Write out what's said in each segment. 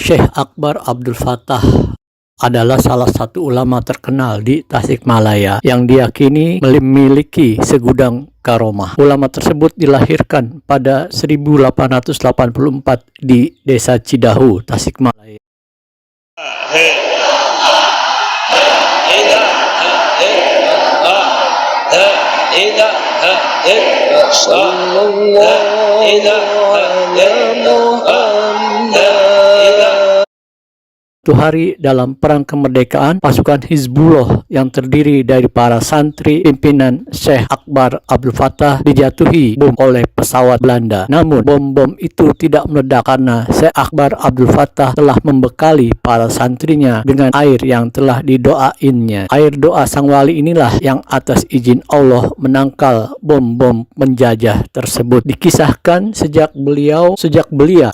Syekh Akbar Abdul Fattah adalah salah satu ulama terkenal di Tasikmalaya yang diyakini memiliki segudang karomah. Ulama tersebut dilahirkan pada 1884 di Desa Cidahu, Tasikmalaya. Suatu hari dalam perang kemerdekaan, pasukan Hizbullah yang terdiri dari para santri pimpinan Syekh Akbar Abdul Fattah dijatuhi bom oleh pesawat Belanda. Namun bom-bom itu tidak meledak karena Syekh Akbar Abdul Fattah telah membekali para santrinya dengan air yang telah didoainnya. Air doa sang wali inilah yang atas izin Allah menangkal bom-bom penjajah tersebut. Dikisahkan sejak belia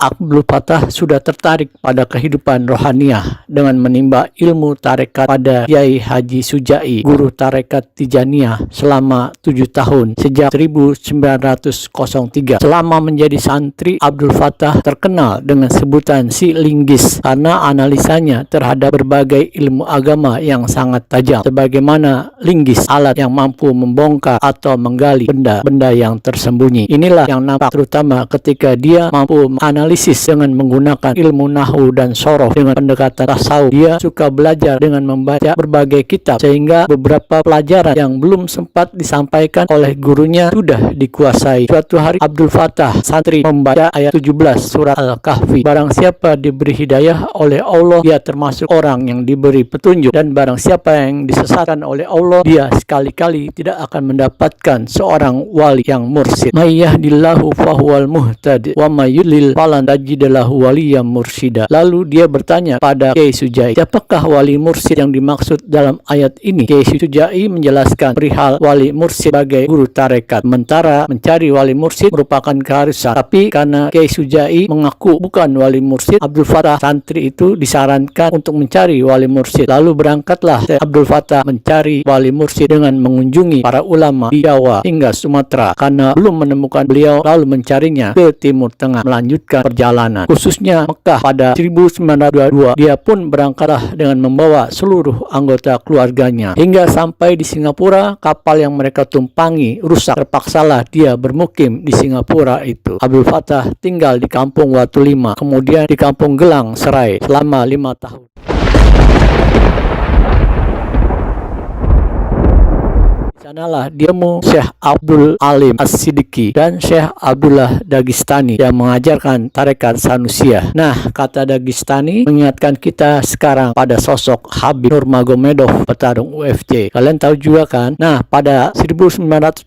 Abdul Fattah sudah tertarik pada kehidupan rohaniah dengan menimba ilmu tarekat pada Kiai Haji Sujai, guru tarekat Tijaniyah selama 7 tahun sejak 1903. Selama menjadi santri, Abdul Fattah terkenal dengan sebutan si linggis karena analisanya terhadap berbagai ilmu agama yang sangat tajam. Sebagaimana linggis, alat yang mampu membongkar atau menggali benda-benda yang tersembunyi. Inilah yang nampak terutama ketika dia mampu menganalisis dengan menggunakan ilmu nahwu dan sorof. Dengan pendekatan tasawuf, dia suka belajar dengan membaca berbagai kitab sehingga beberapa pelajaran yang belum sempat disampaikan oleh gurunya sudah dikuasai. Suatu hari Abdul Fattah santri membaca ayat 17 surat Al-Kahfi. Barang siapa diberi hidayah oleh Allah, dia termasuk orang yang diberi petunjuk, dan barang siapa yang disesatkan oleh Allah, dia sekali-kali tidak akan mendapatkan seorang wali yang mursyid. May yahdillahu fahuwal muhtad wa may yudlil falan tajid lahu waliyan mursyida. Lalu dia bertanya pada Kiai Sujai, siapakah wali mursyid yang dimaksud dalam ayat ini? Kiai Sujai menjelaskan perihal wali mursyid sebagai guru tarekat. Sementara mencari wali mursyid merupakan keharusan. Tapi karena Kiai Sujai mengaku bukan wali mursyid, Abdul Fattah santri itu disarankan untuk mencari wali mursyid. Lalu berangkatlah Abdul Fattah mencari wali mursyid dengan mengunjungi para ulama di Jawa hingga Sumatera. Karena belum menemukan beliau, lalu mencarinya ke Timur Tengah, melanjutkan perjalanan khususnya Mekah pada 1922. Dia pun berangkatlah dengan membawa seluruh anggota keluarganya. Hingga sampai di Singapura, kapal yang mereka tumpangi rusak. Terpaksalah dia bermukim di Singapura itu. Abdul Fattah tinggal di kampung Watu Lima, kemudian di kampung Gelang Serai selama 5 tahun. Sanalah dia Syekh Abdul Alim As-Siddiqi dan Syekh Abdullah Dagestani yang mengajarkan tarekat Sanusiyah. Nah, kata Dagestani mengingatkan kita sekarang pada sosok Habib Nurmagomedov, petarung UFC. Kalian tahu juga kan? Nah, pada 1928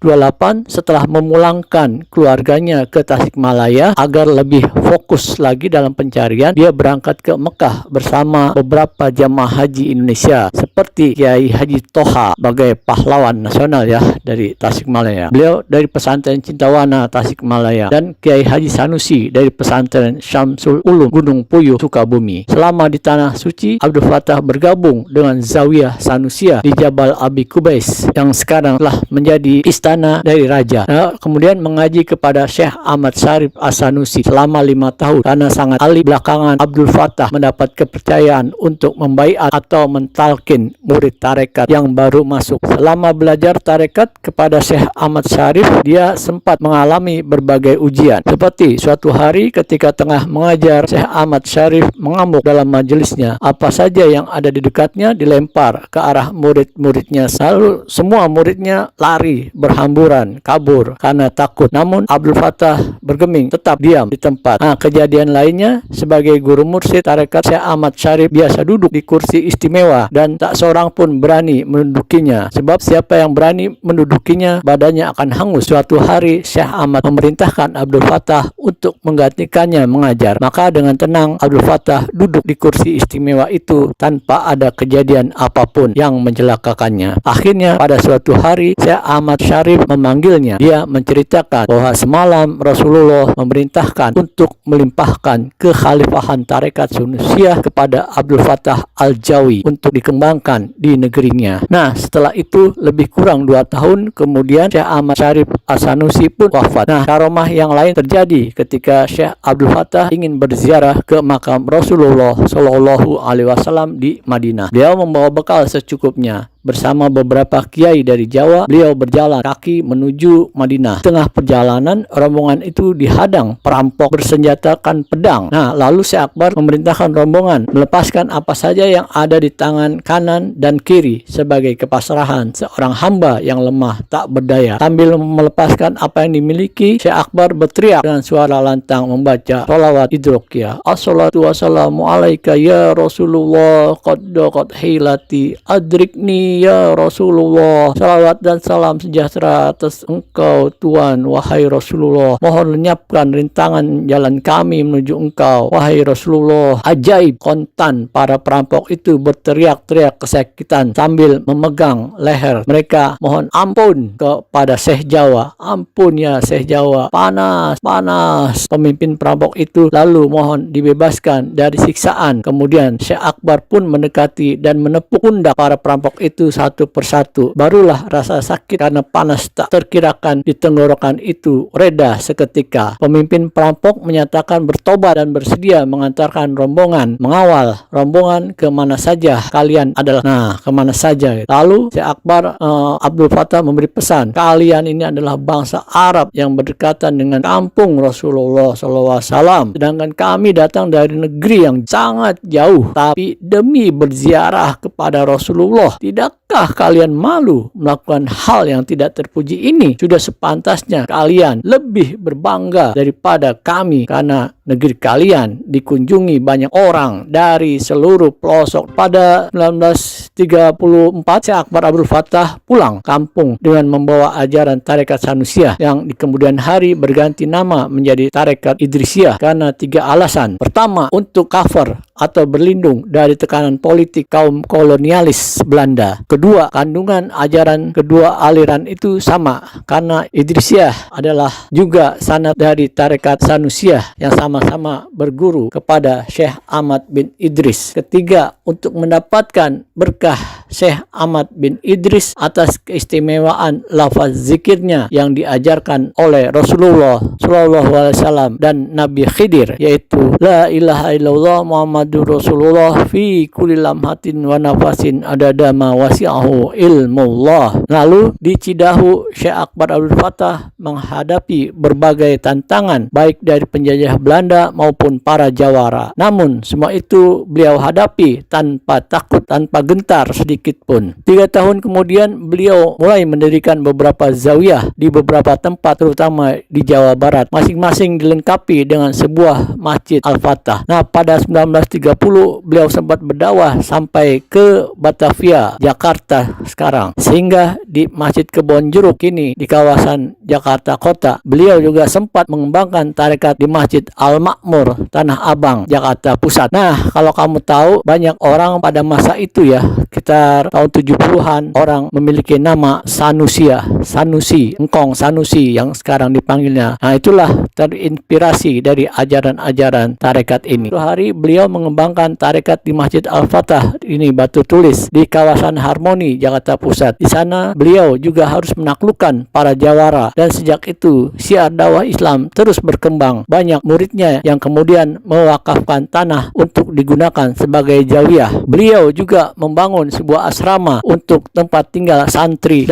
setelah memulangkan keluarganya ke Tasikmalaya agar lebih fokus lagi dalam pencarian, dia berangkat ke Mekah bersama beberapa jamaah haji Indonesia seperti Kiai Haji Toha sebagai pahlawan nasional ya dari Tasikmalaya. Beliau dari pesantren Cintawana Tasikmalaya, dan Kiai Haji Sanusi dari pesantren Syamsul Ulum Gunung Puyuh Sukabumi. Selama di tanah suci, Abdul Fattah bergabung dengan Zawiyah Sanusiyah di Jabal Abi Kubais yang sekarang telah menjadi istana dari raja. Nah, kemudian mengaji kepada Syekh Ahmad Syarif As-Sanusi selama 5 tahun. Karena sangat ahli, belakangan Abdul Fattah mendapat kepercayaan untuk membaiat atau mentalkin murid tarekat yang baru masuk. Selama belajar tarekat kepada Syekh Ahmad Syarif, dia sempat mengalami berbagai ujian. Seperti suatu hari ketika tengah mengajar, Syekh Ahmad Syarif mengamuk dalam majelisnya. Apa saja yang ada di dekatnya dilempar ke arah murid-muridnya. Lalu semua muridnya lari berhamburan kabur karena takut. Namun Abdul Fattah bergeming tetap diam di tempat. Nah, kejadian lainnya, sebagai guru mursyid tarekat, Syekh Ahmad Syarif biasa duduk di kursi istimewa dan tak seorang pun berani mendudukinya. Sebab siapa yang berani mendudukinya, badannya akan hangus. Suatu hari Syekh Ahmad memerintahkan Abdul Fattah untuk menggantikannya mengajar. Maka dengan tenang Abdul Fattah duduk di kursi istimewa itu tanpa ada kejadian apapun yang mencelakakannya. Akhirnya pada suatu hari Syekh Ahmad Syarif memanggilnya. Dia menceritakan bahwa semalam Rasulullah memerintahkan untuk melimpahkan kekhalifahan tarekat Sanusiyah kepada Abdul Fattah Al-Jawi untuk dikembangkan di negerinya. Nah, setelah itu lebih kurang berjuang 2 tahun, kemudian Syekh Ahmad Syarif As-Sanusi pun wafat. Nah, karomah yang lain terjadi ketika Syekh Abdul Fattah ingin berziarah ke makam Rasulullah Shallallahu Alaihi Wasallam di Madinah. Beliau membawa bekal secukupnya. Bersama beberapa kiai dari Jawa, beliau berjalan kaki menuju Madinah. Tengah perjalanan, rombongan itu dihadang perampok bersenjatakan pedang. Nah, lalu Syekh Akbar memerintahkan rombongan melepaskan apa saja yang ada di tangan kanan dan kiri sebagai kepasrahan seorang hamba yang lemah tak berdaya. Sambil melepaskan apa yang dimiliki, Syekh Akbar berteriak dengan suara lantang membaca sholawat idrokiyah. Assalatu wassalamu alaika ya Rasulullah qad hilati adrikni ya Rasulullah. Salawat dan salam sejahtera atas engkau Tuhan, wahai Rasulullah. Mohon lenyapkan rintangan jalan kami menuju engkau, wahai Rasulullah. Ajaib, kontan para perampok itu berteriak-teriak kesakitan sambil memegang leher mereka. Mohon ampun kepada Syekh Jawa. Ampun ya Syekh Jawa. Panas, panas. Pemimpin perampok itu lalu mohon dibebaskan dari siksaan. Kemudian Syekh Akbar pun mendekati dan menepuk pundak para perampok itu satu persatu. Barulah rasa sakit karena panas tak terkirakan di tenggorokan itu reda seketika. Pemimpin perampok menyatakan bertobat dan bersedia mengantarkan rombongan, mengawal rombongan kemana saja kalian adalah. Nah, kemana saja. Lalu Syekh Akbar Abdul Fattah memberi pesan, kalian ini adalah bangsa Arab yang berdekatan dengan kampung Rasulullah SAW. Sedangkan kami datang dari negeri yang sangat jauh. Tapi demi berziarah kepada Rasulullah, tidakkah kalian malu melakukan hal yang tidak terpuji ini? Sudah sepantasnya kalian lebih berbangga daripada kami, karena negeri kalian dikunjungi banyak orang dari seluruh pelosok. Pada 1934, Syekh Akbar Abdul Fattah pulang kampung dengan membawa ajaran tarekat Sanusiyah yang di kemudian hari berganti nama menjadi tarekat Idrisiyah karena 3 alasan. Pertama, untuk cover atau berlindung dari tekanan politik kaum kolonialis Belanda. Kedua, kandungan ajaran kedua aliran itu sama karena Idrisiyah adalah juga sanad dari tarekat Sanusiyah yang sama-sama berguru kepada Syekh Ahmad bin Idris. Ketiga, untuk mendapatkan berkah Syekh Ahmad bin Idris atas keistimewaan lafaz zikirnya yang diajarkan oleh Rasulullah SAW dan Nabi Khidir, yaitu La ilaha illallah Muhammadur Rasulullah fi kulli lamhatin wa nafasin adada ma wasi'ahu ilmullah. Lalu di Cidahu, Syekh Akbar Abdul Fattah menghadapi berbagai tantangan baik dari penjajah Belanda maupun para Jawara. Namun semua itu beliau hadapi tanpa takut, tanpa gentar sedikit pun. 3 tahun kemudian beliau mulai mendirikan beberapa zawiyah di beberapa tempat, terutama di Jawa Barat, masing-masing dilengkapi dengan sebuah masjid Al-Fatah. Nah, pada 1930 beliau sempat berdakwah sampai ke Batavia, Jakarta sekarang, sehingga di Masjid Kebonjeruk kini di kawasan Jakarta Kota. Beliau juga sempat mengembangkan tarekat di Masjid Al-Makmur, Tanah Abang, Jakarta Pusat. Nah, kalau kamu tahu, banyak orang pada masa itu ya, sekitar tahun 70-an, orang memiliki nama Sanusiyah, Sanusi, Engkong Sanusi yang sekarang dipanggilnya. Nah, itulah terinspirasi dari ajaran-ajaran tarekat ini. Suatu hari beliau mengembangkan tarekat di Masjid Al-Fatah, ini Batu Tulis, di kawasan Harmoni, Jakarta Pusat. Di sana beliau juga harus menaklukkan para Jawara, dan sejak itu syiar dakwah Islam terus berkembang. Banyak muridnya yang kemudian mewakafkan tanah untuk digunakan sebagai zawiyah. Beliau juga membangun sebuah asrama untuk tempat tinggal santri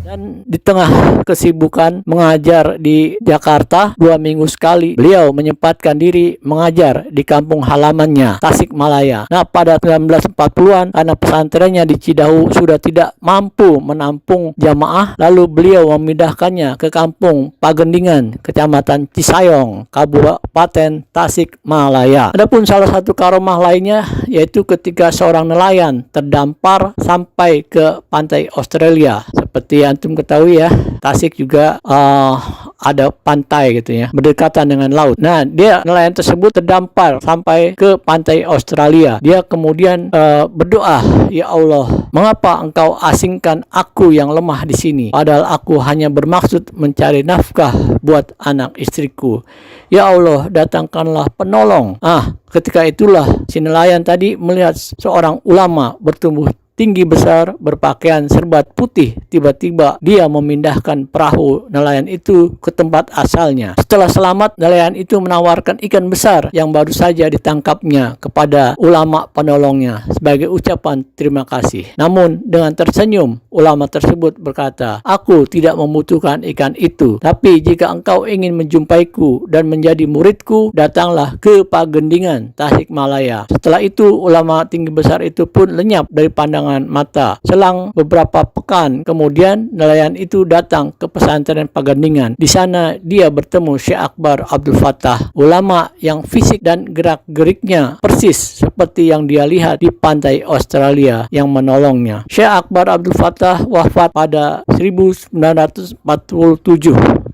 dan di tengah kesibukan mengajar di Jakarta 2 minggu sekali, beliau menyempatkan diri mengajar di kampung halamannya, Tasikmalaya. Nah, pada 1940-an, karena pesantrennya di Cidahu sudah tidak mampu menampung jamaah, lalu beliau memindahkannya ke kampung Pagendingan, Kecamatan Cisayong, Kabupaten Tasikmalaya. Adapun salah satu karomah lainnya, yaitu ketika seorang nelayan terdampar sampai ke pantai Australia. Seperti antum ketahui ya, Tasik juga ada pantai gitu ya, berdekatan dengan laut. Nah, nelayan tersebut terdampar sampai ke pantai Australia. Dia kemudian berdoa, ya Allah, mengapa engkau asingkan aku yang lemah di sini? Padahal aku hanya bermaksud mencari nafkah buat anak istriku. Ya Allah, datangkanlah penolong. Ketika itulah si nelayan tadi melihat seorang ulama bertubuh tinggi besar berpakaian serbat putih tiba-tiba dia memindahkan perahu nelayan itu ke tempat asalnya. Setelah selamat, nelayan itu menawarkan ikan besar yang baru saja ditangkapnya kepada ulama penolongnya sebagai ucapan terima kasih. Namun dengan tersenyum, ulama tersebut berkata, "Aku tidak membutuhkan ikan itu, tapi jika engkau ingin menjumpaiku dan menjadi muridku, datanglah ke Pagendingan, Tasikmalaya." Setelah itu, ulama tinggi besar itu pun lenyap dari pandangan mata. Selang beberapa pekan kemudian, nelayan itu datang ke pesantren Pagendingan. Di sana dia bertemu Syekh Akbar Abdul Fattah, ulama yang fisik dan gerak-geriknya persis seperti yang dia lihat di pantai Australia yang menolongnya. Syekh Akbar Abdul Fattah wafat pada 1947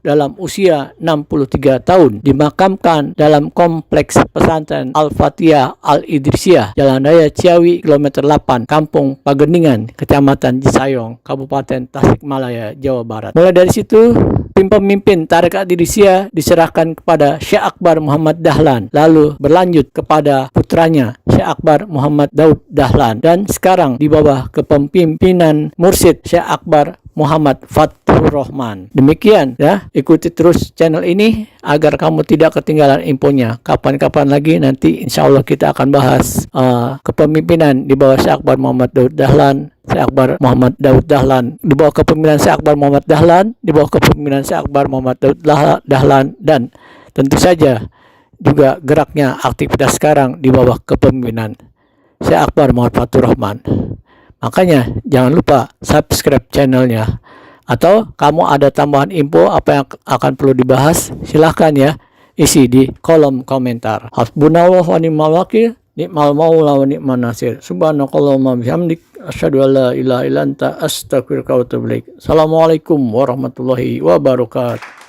dalam usia 63 tahun, dimakamkan dalam kompleks pesantren Al-Fatihah Al-Idrisiyah, Jalan Raya Ciawi, kilometer 8, Kampung Pagendingan, Kecamatan Cisayong, Kabupaten Tasikmalaya, Jawa Barat. Mulai dari situ, pemimpin Tarekat Idrisiyah diserahkan kepada Syekh Akbar Muhammad Dahlan, lalu berlanjut kepada putranya Syekh Akbar Muhammad Daud Dahlan, dan sekarang di bawah kepemimpinan Mursyid Syekh Akbar Muhammad Fathur Rahman. Demikian ya, ikuti terus channel ini agar kamu tidak ketinggalan infonya. Kapan-kapan lagi nanti insya Allah kita akan bahas kepemimpinan di bawah Syekh Akbar Muhammad Daud Dahlan, Syekh Akbar Muhammad Daud Dahlan, di bawah kepemimpinan Syekh Akbar Muhammad Dahlan, di bawah kepemimpinan Syekh Akbar Muhammad Daud Dahlan, dan tentu saja juga geraknya aktivitas sekarang di bawah kepemimpinan Syekh Akbar Muhammad Fathur Rahman. Makanya jangan lupa subscribe channelnya. Atau kamu ada tambahan info apa yang akan perlu dibahas, silahkan ya isi di kolom komentar. Hasbunallahu wa ni'mal wakil, ni'mal maula wa ni'man nasir. Subhanakallahumma bihamdik, asyhadu an la ilaha illa anta, astaghfiruka wa atubu ilaik. Assalamualaikum warahmatullahi wabarakatuh.